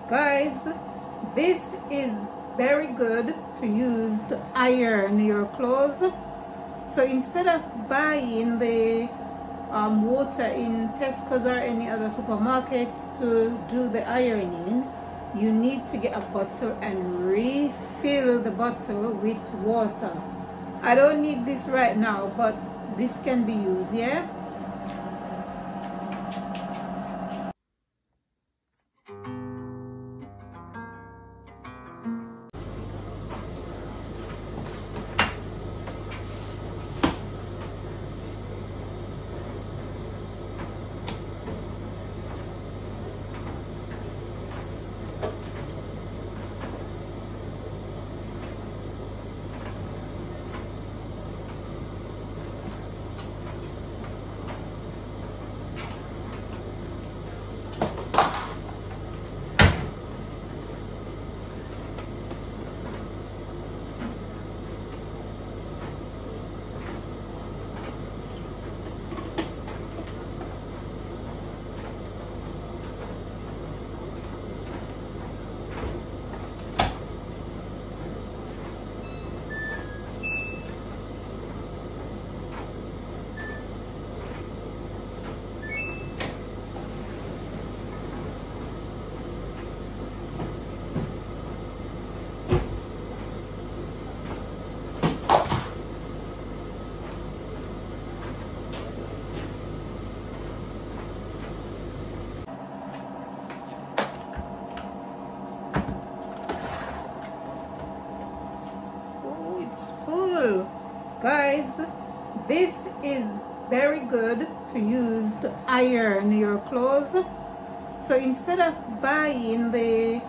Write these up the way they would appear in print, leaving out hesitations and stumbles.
Guys, this is very good to use to iron your clothes. So instead of buying the water in Tesco's or any other supermarkets to do the ironing, you need to get a bottle and refill the bottle with water. I don't need this right now, but this can be used, yeah? Full. Guys, this is very good to use to iron your clothes. So instead of buying the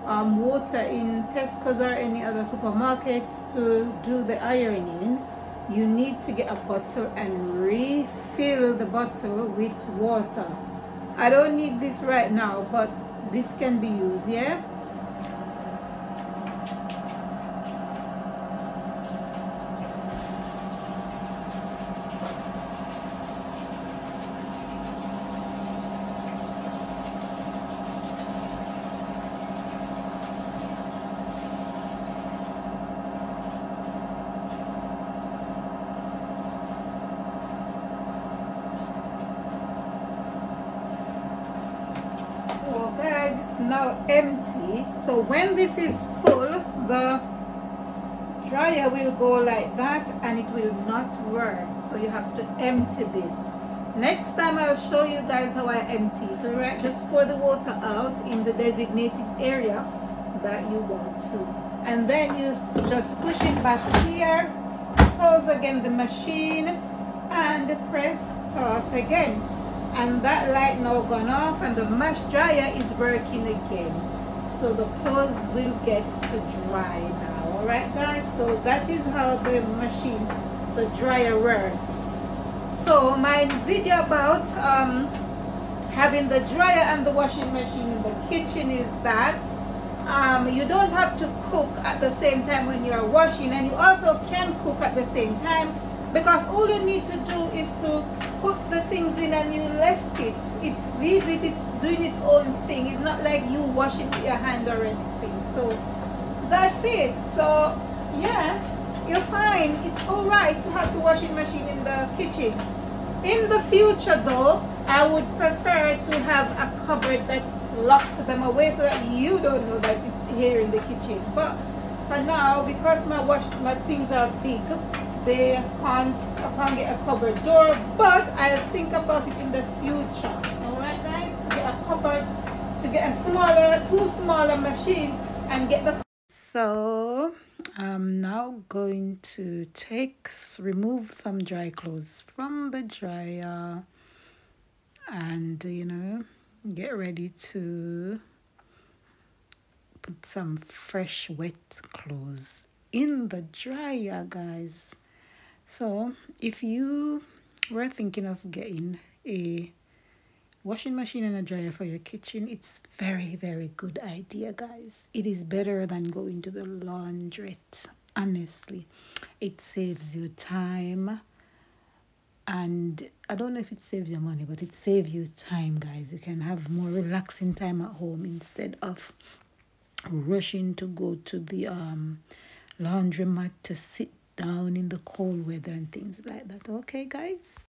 water in Tesco's or any other supermarkets to do the ironing, you need to get a bottle and refill the bottle with water. I don't need this right now, but this can be used, yeah? So guys, it's now empty. So when this is full, the dryer will go like that and it will not work. So you have to empty this. Next time I'll show you guys how I empty it. Alright, just pour the water out in the designated area that you want to. And then you just push it back here, close again the machine and press start again. And that light now gone off and the mash dryer is working again. So the clothes will get to dry now. Alright guys, so that is how the machine, the dryer works. So my video about having the dryer and the washing machine in the kitchen is that you don't have to cook at the same time when you're washing, and you also can cook at the same time, because all you need to do is to put the things in and you left it. Leave it, it's doing its own thing. It's not like you washing with your hand or anything. So that's it. So yeah, you're fine. It's alright to have the washing machine in the kitchen. In the future though, I would prefer to have a cupboard that's locked them away so that you don't know that it's here in the kitchen. But for now, because my things are big, I can't get a cupboard door, but I'll think about it in the future. Alright guys, to get a cupboard, to get two smaller machines and get the... So I'm now going to remove some dry clothes from the dryer and get ready to put some fresh wet clothes in the dryer, guys. So if you were thinking of getting a washing machine and a dryer for your kitchen, it's very good idea, guys. It is better than going to the laundrette. Honestly, it saves you time And I don't know if it saves your money, but it saves you time, guys. You can have more relaxing time at home instead of rushing to go to the laundromat to sit down in the cold weather and things like that. Okay, guys.